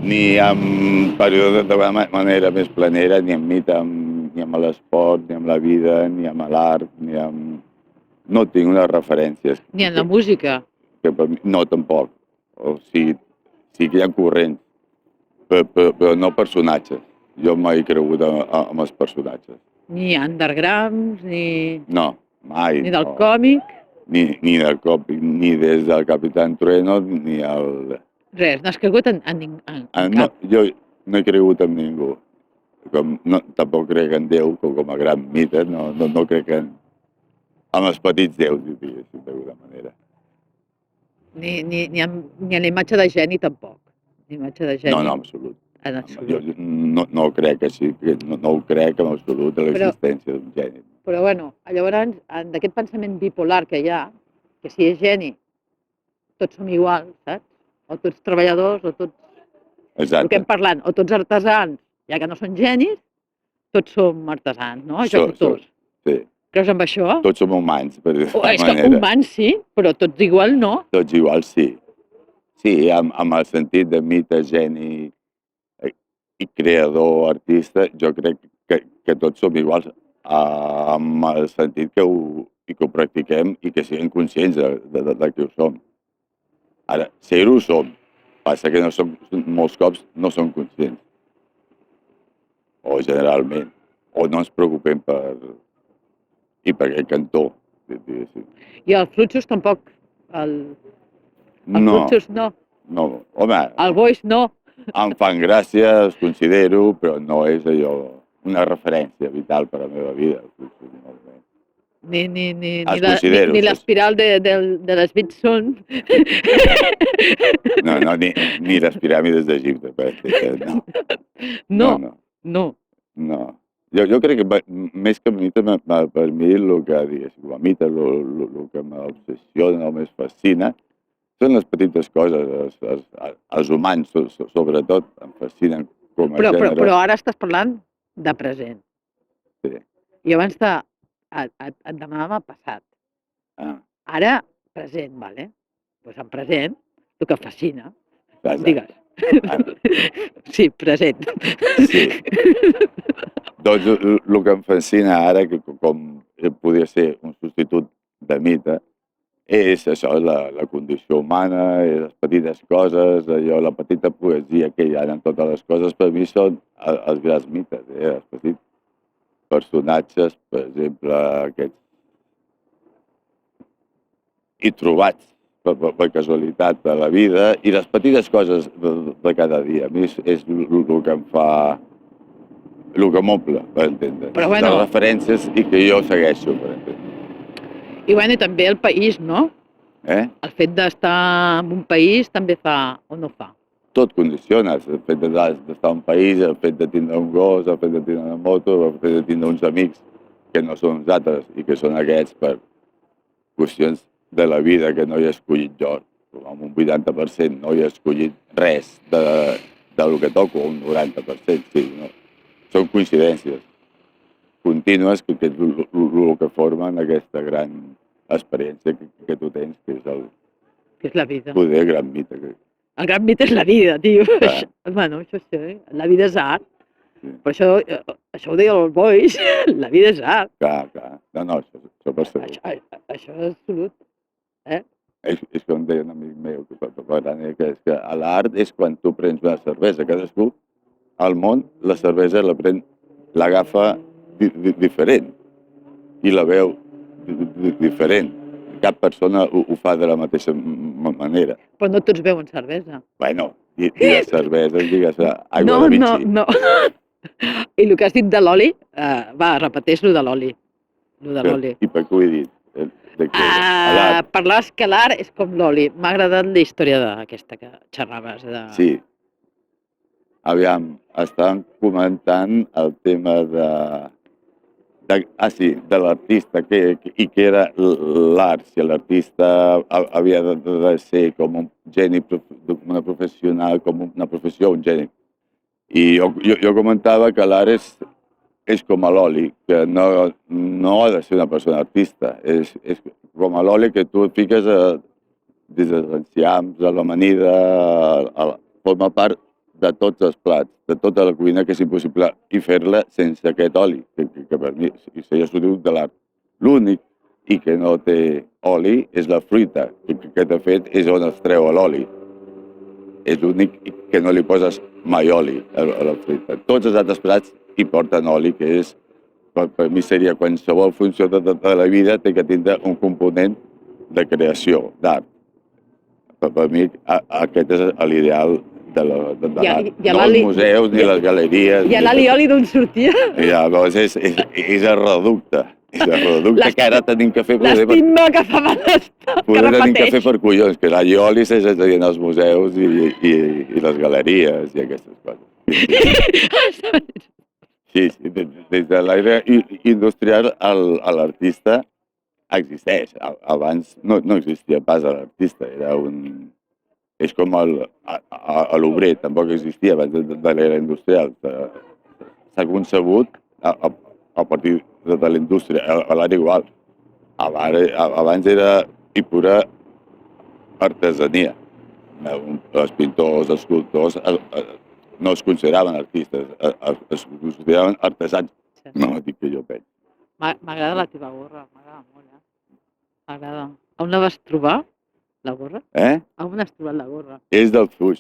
ni amb períodes de manera més planera, ni amb mite, ni amb l'esport, ni amb la vida, ni amb l'art, ni amb... No tinc unes referències. Ni en la música. Que per mi, no, tampoc. O sigui, sí que hi ha corrents, però no personatges. Jo mai he cregut en els personatges. Ni undergrounds, ni... No, mai. Ni del còmic. Ni del còmic, ni des del Capitán Trueno, ni el... Res, no has cregut en cap. No, jo no he cregut en ningú. Tampoc crec en Déu com a gran mite, no crec en els petits déus, diguéssim, d'alguna manera. Ni en la imatge de geni, tampoc. Imatge de geni. No, absolut. En absolut. Jo no crec així, no ho crec en absolut de l'existència d'un geni. Però bueno, llavors, d'aquest pensament bipolar que hi ha, que si és geni, tots som iguals, saps? O tots treballadors, o tots... Exacte. El que hem parlat, o tots artesans, ja que no són genis, tots som artesans, no? Executors. Sí. Creus en això? Tots som humans, per dir-ho És que humans sí, però tots igual no. Tots igual sí. Sí, amb el sentit de mite, geni i creador, artista, jo crec que tots som iguals amb el sentit que ho practiquem i que siguem conscients de que ho som. Ara, ser-ho som, passa que molts cops no som conscients. O generalment. O no ens preocupem per aquest cantó, diguéssim. I els fluxos tampoc? Fluxos no? No, home... El boix no? Em fan gràcia, els considero, però no és allò una referència vital per a la meva vida. Ni l'espiral de les Bitson. No, ni les piràmides d'Egipte. No. Jo crec que més que mite, per mi el que diguéssim, el mite, el que m'obsessiona o més fascina, són les petites coses, els humans sobretot em fascinen com a gènere. Però ara estàs parlant de present. Sí. I abans et demanava passat. Ara, present, vale? Doncs en present, el que fascina, digues. Sí, present. Sí. Doncs el que em fascina ara, que com podria ser un substitut de mite, és això, la condició humana, les petites coses, allò, la petita poesia que hi ha en totes les coses, per mi són els grans mites, els petits personatges, per exemple, aquests i trobats per casualitat a la vida, i les petites coses de cada dia. A mi és el que em fa, el que m'omple, per entendre. Les referències i que jo segueixo, per entendre. I també el país, no? El fet d'estar en un país també fa o no fa? Tot condiciona, el fet d'estar en un país, el fet de tindre un gos, el fet de tindre una moto, el fet de tindre uns amics que no són uns altres i que són aquests per qüestions de la vida que no hi he escollit jo. Amb un 80% no hi he escollit res del que toco, un 90%, sí. No? Són coincidències contínues que és el que formen aquesta gran experiència que tu tens, que és la vida. Poder gran mite. El gran mite és la vida, tio. Bueno, això sí, la vida és art. Per això ho deia el Boix, la vida és art. Clar. No, això per segur. Això és absolut. És com deia un amic meu, que és que l'art és quan tu prens una cervesa. Cadascú al món la cervesa l'agafa diferent i la veu diferent. Cap persona ho fa de la mateixa manera. Però no tots beuen cervesa. Bueno, i la cervesa, digues, aigua de Vichy. No. I el que has dit de l'oli, repeteix-lo de l'oli. I per què ho he dit? Parlaves que l'art és com l'oli. M'ha agradat la història d'aquesta que xerraves. Sí. Aviam, estàvem comentant el tema de l'artista i què era l'art, si l'artista havia de ser com un geni, una professional, com una professió, un geni. I jo comentava que l'art és com l'oli, que no ha de ser una persona artista, és com l'oli que tu et fiques des dels enciams, a l'amanida, forma part de tots els plats, de tota la cuina, que és impossible, i fer-la sense aquest oli, que per mi seria sortit de l'art. L'únic i que no té oli és la fruita, que de fet és on es treu l'oli. És l'únic que no li poses mai oli a la fruita. Tots els altres plats hi porten oli, que és, per mi seria qualsevol funció de la vida té que tindre un component de creació, d'art. Per mi aquest és l'ideal de l'art. No els museus ni les galeries. I l'alioli d'on sortia? Llavors és el reducte. És el reducte que ara tenim que fer... L'estigma que fa malestar, que repeteix. Tenim que fer per collons, que l'alioli s'estarien als museus i les galeries i aquestes coses. Sí, des de l'aire industrial l'artista existeix. Abans no existia pas l'artista, era un... És com l'obrer, tampoc existia abans de l'era industrial. S'ha concebut a partir de la indústria, a l'ara igual. Abans era pura artesania. Els pintors, els escultors no es consideraven artistes, es consideraven artesans. No dic que jo penso. M'agrada la teva gorra, m'agrada molt, M'agrada. On la vas trobar, la gorra? Eh? On has trobat la gorra? És del Fluix.